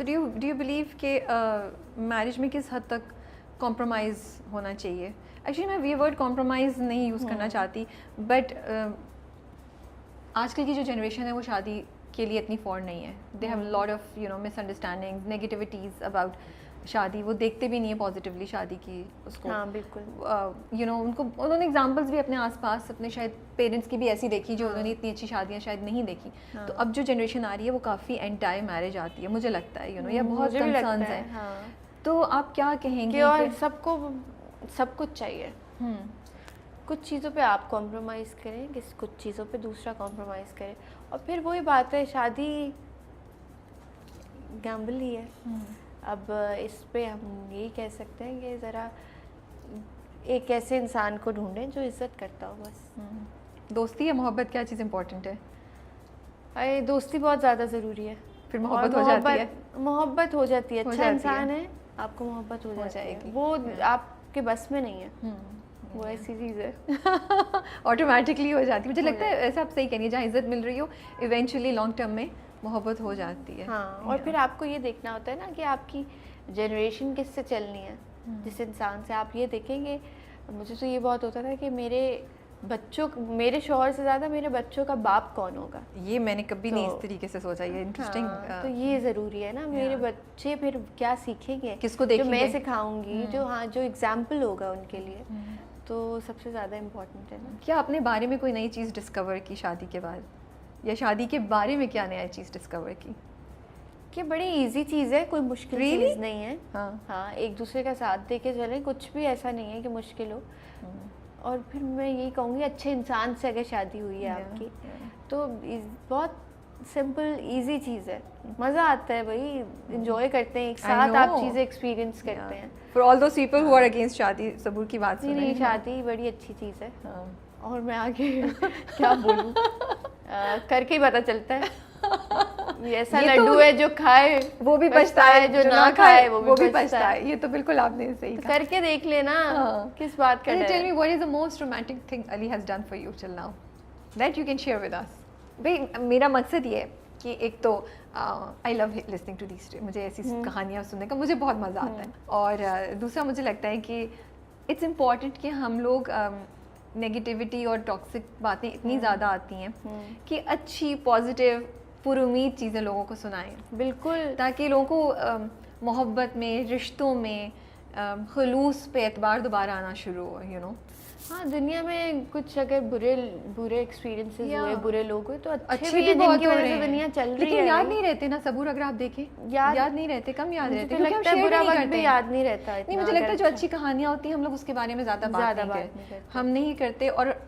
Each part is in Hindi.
सो डू यू बिलीव कि मैरिज में किस हद तक कॉम्प्रोमाइज़ होना चाहिए? एक्चुअली मैं ये वर्ड कॉम्प्रोमाइज़ नहीं यूज़ करना चाहती, बट आजकल की जो जनरेशन है वो शादी के लिए इतनी फॉर नहीं है. They have lot of misunderstandings, negativities about शादी. वो देखते भी नहीं है पॉजिटिवली शादी की उसको. हाँ बिल्कुल. उन्होंने एग्जांपल्स भी अपने आसपास अपने शायद पेरेंट्स की भी ऐसी देखी जो उन्होंने इतनी अच्छी शादियां शायद नहीं देखी. तो अब जो जनरेशन आ रही है वो काफ़ी एंटी मैरिज आती है, मुझे लगता है. ये बहुत कंसर्न्स हैं. तो आप क्या कहेंगे? और सबको सब कुछ चाहिए. कुछ चीज़ों पे आप कॉम्प्रोमाइज़ करें, कुछ चीज़ों पे दूसरा कॉम्प्रोमाइज़ करें, और फिर वही बात है, शादी गैम्बल ही है. अब इस पे हम यही कह सकते हैं कि ज़रा एक ऐसे इंसान को ढूंढें जो इज्जत करता हो बस. दोस्ती या मोहब्बत, क्या चीज़ इम्पोर्टेंट है? अरे दोस्ती बहुत ज़्यादा ज़रूरी है. फिर मोहब्बत हो जाती है. मोहब्बत हो जाती है. अच्छा इंसान है, आपको मोहब्बत हो जाएगी. वो आपके बस में नहीं है. वो ऐसी चीज़ है ऑटोमेटिकली हो जाती है. मुझे लगता है ऐसा आप सही कह रही है, जहाँ इज्जत मिल रही हो इवेंचुअली लॉन्ग टर्म में मोहब्बत हो जाती है. हाँ. और फिर आपको ये देखना होता है ना कि आपकी जनरेशन किससे चलनी है. जिस इंसान से आप ये देखेंगे. मुझे तो ये बहुत होता था कि मेरे शौहर से ज़्यादा मेरे बच्चों का बाप कौन होगा. ये मैंने कभी नहीं इस तरीके से सोचा. ये इंटरेस्टिंग. तो ये ज़रूरी है ना. मेरे बच्चे फिर क्या सीखेंगे, किसको देखेंगे, जो मैं सिखाऊंगी, जो एग्जाम्पल होगा उनके लिए. तो सबसे ज़्यादा इम्पोर्टेंट है ना. क्या आपने बारे में कोई नई चीज़ डिस्कवर की शादी के बाद, या शादी के बारे में क्या नया चीज़ डिस्कवर की? कि बड़ी इजी चीज़ है, कोई मुश्किल चीज़ नहीं है. हाँ, एक दूसरे का साथ दे के चलें, कुछ भी ऐसा नहीं है कि मुश्किल हो. और फिर मैं यही कहूँगी, अच्छे इंसान से अगर शादी हुई है आपकी, तो बहुत सिंपल इजी चीज़ है. मज़ा आता है भाई, इंजॉय करते हैं एक साथ, आप चीज़ें एक्सपीरियंस करते हैं. For all those people who are against शादी, सबूर की बात सुन रहे हैं. शादी बड़ी अच्छी चीज़ है. और मैं आगे क्या बोलूँ, करके ही पता चलता है. ऐसा लड्डू है जो खाए वो भी पछता है, जो ना खाए वो भी पछता है. ये तो बिल्कुल आपने सही कहा. करके देख लेना. किस बात का डर है. Tell me, what is the most romantic thing Ali has done for you till now that you can share with us? भाई मेरा मकसद ये है कि एक तो I love listening to these, मुझे ऐसी कहानियाँ सुनने का मुझे बहुत मज़ा आता है. और दूसरा मुझे लगता है कि इट्स इम्पॉर्टेंट कि हम लोग नेगेटिविटी और टॉक्सिक बातें इतनी ज़्यादा आती हैं कि अच्छी पॉजिटिव पुरुमीद चीज़ें लोगों को सुनाएं. बिल्कुल. ताकि लोगों को मोहब्बत में, रिश्तों में खलूस पे एतबार दोबारा आना शुरू हो. हाँ, दुनिया में कुछ अगर बुरे एक्सपीरियंसेस हुए, बुरे लोग हुए, तो अच्छे भी बहुत हो रहे हैं. दुनिया चल रही है. लेकिन याद नहीं रहते ना सबूर, अगर आप देखें याद नहीं रहते, कम याद रहते. मुझे लगता है बुरा वक्त भी याद नहीं रहता. नहीं, मुझे लगता है जो अच्छी कहानियाँ होती हैं हम लोग उसके बारे में ज़्यादा बात नहीं करते. हम नहीं करते. और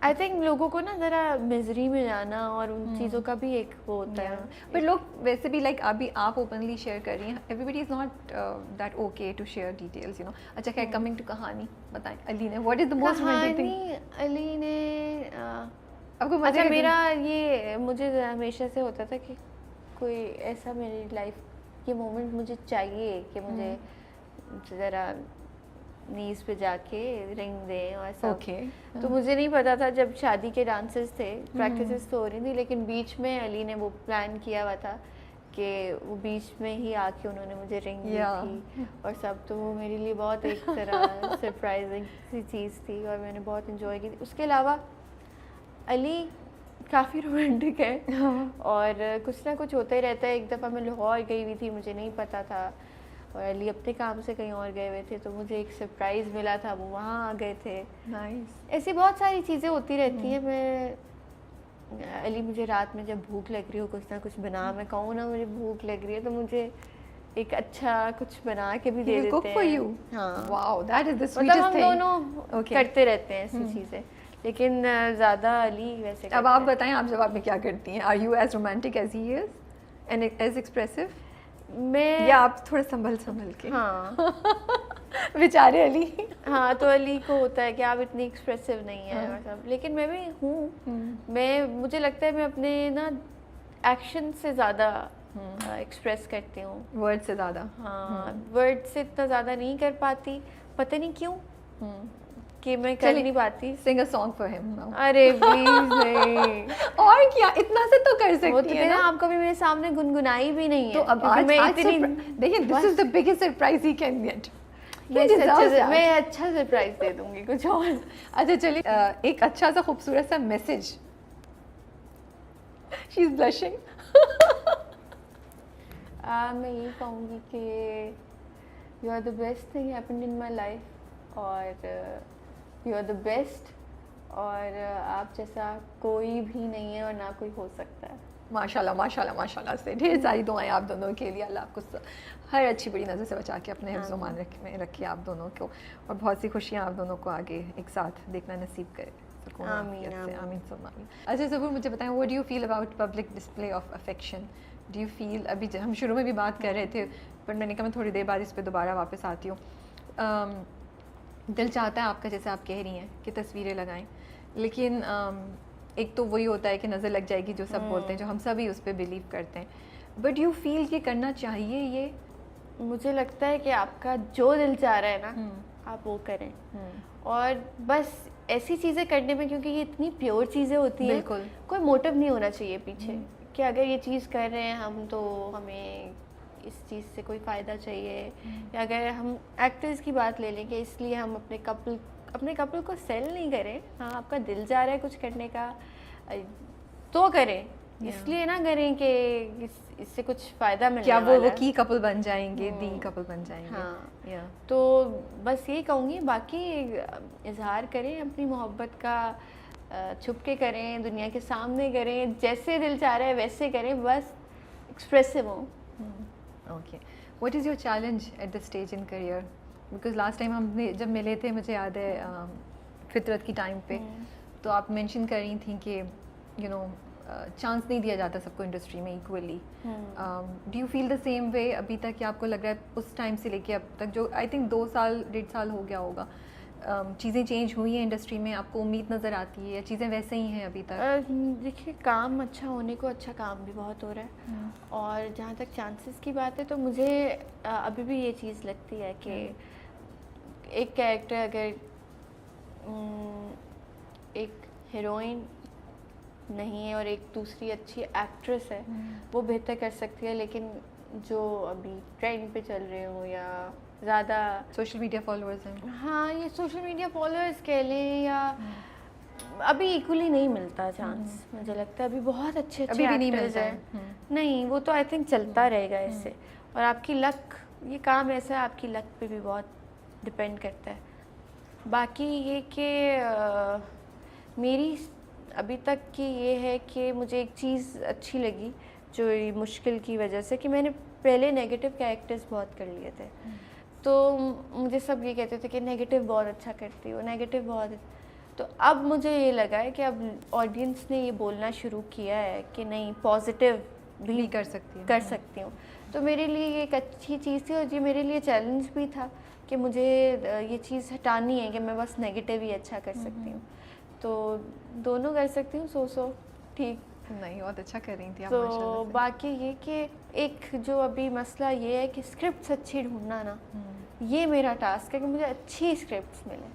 आई थिंक लोगों को ना ज़रा मिजरी में जाना और उन चीज़ों का भी एक वो होता है. बट लोग वैसे भी लाइक अभी आप ओपनली शेयर कर रही हैं, everybody is not that okay to share details. अच्छा, खैर कमिंग टू कहानी, बताएं अली ने what is the most romantic thing? Ali ने आपको अच्छा, मेरा ये मुझे हमेशा से होता था कि कोई ऐसा मेरी लाइफ ये मोमेंट मुझे चाहिए कि मुझे ज़रा नीज पे जाके रिंग दें और सब. तो मुझे नहीं पता था, जब शादी के डांसेस थे, प्रैक्टिसेस तो हो रही थी, लेकिन बीच में अली ने वो प्लान किया हुआ था कि वो बीच में ही आके उन्होंने मुझे रिंग दी थी और सब. तो वो मेरे लिए बहुत एक तरह सरप्राइजिंग सी चीज़ थी और मैंने बहुत इन्जॉय की. उसके अलावा अली काफ़ी रोमांटिक है. और कुछ ना कुछ होता ही रहता है. एक दफ़ा मैं लाहौर गई हुई थी, मुझे नहीं पता था, और अली अपने काम से कहीं और गए हुए थे, तो मुझे एक सरप्राइज़ मिला था, वो वहाँ आ गए थे. नाइस. ऐसी बहुत सारी चीज़ें होती रहती हैं. अली मुझे रात में जब भूख लग रही हो कुछ ना कुछ बना, मैं कहूँ ना मुझे भूख लग रही है, तो मुझे एक अच्छा कुछ बना के भी दे देते हैं. हाँ, wow, that is the sweetest thing. हम दोनों करते रहते हैं ऐसी चीज़ें, लेकिन ज़्यादा अली वैसे. अब आप बताएं, आप जवाब में क्या करती हैं? Are you as romantic as he is and as expressive? मैं, या आप थोड़ा संभल के? हाँ बेचारे अली. हाँ, तो अली को होता है कि आप इतनी एक्सप्रेसिव नहीं है और सब, लेकिन मैं भी हूँ. मुझे लगता है मैं अपने ना एक्शन से ज़्यादा एक्सप्रेस करती हूँ, वर्ड से ज़्यादा. हाँ, वर्ड से इतना ज़्यादा नहीं कर पाती, पता नहीं क्यों. कि मैं कर नहीं पाती। Sing a song for him now. अरे प्लीज नहीं। और क्या, इतना से तो कर वो सकती तो है ना। आप कभी मेरे सामने गुनगुनाई भी नहीं है। तो अब क्योंकि आज मैं आज इतनी देखिए, this is the biggest surprise he can get. मैं अच्छा सरप्राइज दे दूंगी कुछ और। अच्छा चलिए, एक अच्छा सा खूबसूरत सा मैसेज। She is blushing. मैं यही कहूँगी कि you are the best thing happened in my life, और यू आर द बेस्ट, और आप जैसा कोई भी नहीं है और ना कोई हो सकता है। माशाल्लाह माशाल्लाह माशाल्लाह से ढेर सारी दुआएं आप दोनों के लिए। अल्लाह आपको हर अच्छी बड़ी नज़र से बचा के अपने हिफ्ज़ मान में रखिए आप दोनों को, और बहुत सी खुशियाँ आप दोनों को आगे एक साथ देखना नसीब करे। आमीन, आमीन। आमीन सुम्मा आमीन। अच्छा ज़बूर, मुझे बताएं, what do you feel about public display of affection? Do you feel, अभी हम शुरू में भी बात कर रहे थे, पर मैंने कहा मैं थोड़ी देर बाद इस पर दोबारा वापस आती हूँ। दिल चाहता है आपका, जैसे आप कह रही हैं, कि तस्वीरें लगाएं, लेकिन एक तो वही होता है कि नज़र लग जाएगी, जो सब बोलते हैं, जो हम सभी उस पर बिलीव करते हैं। बट यू फील कि करना चाहिए ये? मुझे लगता है कि आपका जो दिल चाह रहा है ना, आप वो करें, और बस ऐसी चीज़ें करने में, क्योंकि ये इतनी प्योर चीज़ें होती हैं, बिल्कुल। कोई मोटिव नहीं होना चाहिए पीछे कि अगर ये चीज़ कर रहे हैं हम तो हमें इस चीज़ से कोई फ़ायदा चाहिए, या अगर हम एक्टर्स की बात ले लें कि इसलिए हम अपने कपल को सेल नहीं करें। हाँ, आपका दिल जा रहा है कुछ करने का तो करें, इसलिए ना करें कि इससे कुछ फ़ायदा मिलने क्या वाला वो है। की कपल बन जाएंगे, दी कपल बन जाएंगे। हाँ, तो बस यही कहूँगी। बाकी इजहार करें अपनी मोहब्बत का, छुप के करें, दुनिया के सामने करें, जैसे दिल चाह रहा है वैसे करें, बस एक्सप्रेसिव हो। Okay, what is your challenge at the stage in career? Because last time हमने जब मिले थे, मुझे याद है फितरत की टाइम पे, तो आप मेंशन कर रही थी कि यू नो चांस नहीं दिया जाता सबको इंडस्ट्री में equally. Do you feel the same way अभी तक, कि आपको लग रहा है उस टाइम से लेके अब तक, जो आई थिंक 2 साल 1.5 साल हो गया होगा, चीज़ें चेंज हुई हैं इंडस्ट्री में, आपको उम्मीद नज़र आती है या चीज़ें वैसे ही हैं अभी तक? देखिए, काम अच्छा होने को अच्छा काम भी बहुत हो रहा है, और जहाँ तक चांसेस की बात है, तो मुझे अभी भी ये चीज़ लगती है कि एक कैरेक्टर अगर एक हीरोइन नहीं है और एक दूसरी अच्छी एक्ट्रेस है, वो बेहतर कर सकती है। लेकिन जो अभी ट्रेंड पे चल रहे हो या ज़्यादा सोशल मीडिया फॉलोअर्स हैं, हाँ, ये सोशल मीडिया फॉलोअर्स कह लें, या अभी इक्वली नहीं मिलता चांस। मुझे लगता है अभी बहुत अच्छे अभी भी नहीं एक्टर्स मिलता हैं। नहीं, वो तो आई थिंक चलता रहेगा इससे। और आपकी लक, ये काम ऐसा है, आपकी लक पे भी बहुत डिपेंड करता है। बाकी ये कि मेरी अभी तक की ये है कि मुझे एक चीज़ अच्छी लगी, जो मुश्किल की वजह से, कि मैंने पहले नेगेटिव कैरेक्टर्स बहुत कर लिए थे। तो मुझे सब ये कहते थे कि नेगेटिव बहुत अच्छा करती हो, नेगेटिव बहुत। तो अब मुझे ये लगा है कि अब ऑडियंस ने ये बोलना शुरू किया है कि नहीं, पॉजिटिव भी कर सकती हूँ। तो मेरे लिए ये एक अच्छी चीज़ थी, और ये मेरे लिए चैलेंज भी था कि मुझे ये चीज़ हटानी है कि मैं बस नेगेटिव ही अच्छा कर सकती हूँ। तो दोनों कर सकती हूँ, सो ठीक नहीं, बहुत अच्छा कर रही थी आप। तो बाकी ये कि एक जो अभी मसला ये है कि स्क्रिप्ट्स अच्छी ढूंढना ना, ये मेरा टास्क है कि मुझे अच्छी स्क्रिप्ट्स मिले।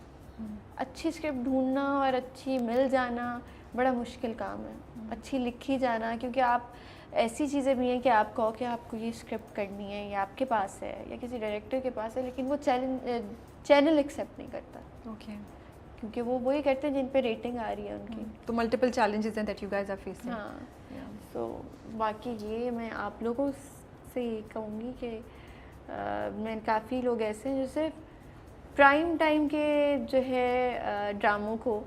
अच्छी स्क्रिप्ट ढूंढना और अच्छी मिल जाना बड़ा मुश्किल काम है, अच्छी लिखी जाना, क्योंकि आप ऐसी चीज़ें भी हैं कि आप कहो कि आपको ये स्क्रिप्ट करनी है, या आपके पास है या किसी डायरेक्टर के पास है, लेकिन वो चैनल एक्सेप्ट नहीं करता। ओके, क्योंकि वो वही करते हैं जिन पे रेटिंग आ रही है उनकी। तो मल्टीपल चैलेंजेस हैं that you guys are facing. हाँ, सो बाकी ये मैं आप लोगों से ये कहूँगी कि मैं काफ़ी लोग ऐसे हैं जो सिर्फ प्राइम टाइम के जो है ड्रामों को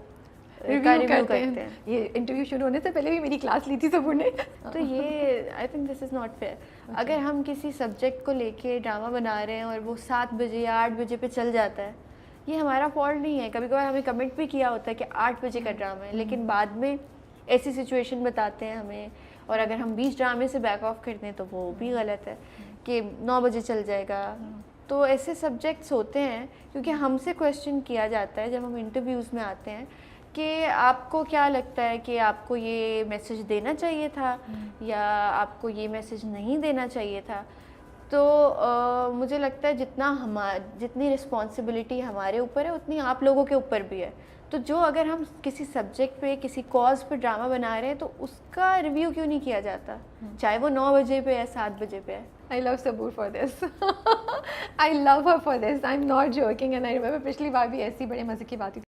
रिव्यू करते हैं। ये इंटरव्यू शुरू होने से पहले भी मेरी क्लास ली थी सबूर ने। तो ये I think this is not fair. अगर हम किसी सब्जेक्ट को लेके ड्रामा बना रहे हैं और वो 7 बजे या 8 बजे पे चल जाता है, ये हमारा फॉल्ट नहीं है। कभी कभार हमें कमिट भी किया होता है कि 8 बजे का ड्रामा है, लेकिन बाद में ऐसी सिचुएशन बताते हैं हमें, और अगर हम 20 ड्रामे से बैक ऑफ कर दें तो वो भी गलत है कि 9 बजे चल जाएगा। तो ऐसे सब्जेक्ट्स होते हैं, क्योंकि हमसे क्वेश्चन किया जाता है जब हम इंटरव्यूज़ में आते हैं कि आपको क्या लगता है कि आपको ये मैसेज देना चाहिए था या आपको ये मैसेज नहीं देना चाहिए था। तो मुझे लगता है जितनी रिस्पॉन्सिबिलिटी हमारे ऊपर है उतनी आप लोगों के ऊपर भी है। तो जो अगर हम किसी सब्जेक्ट पे किसी कॉज पे ड्रामा बना रहे हैं तो उसका रिव्यू क्यों नहीं किया जाता, चाहे वो 9 बजे पे है 7 बजे पे है। I love Sabur for this. I love her for this. I'm not joking. And I remember पिछली बार भी ऐसी बड़े मज़े की बात हुई थी।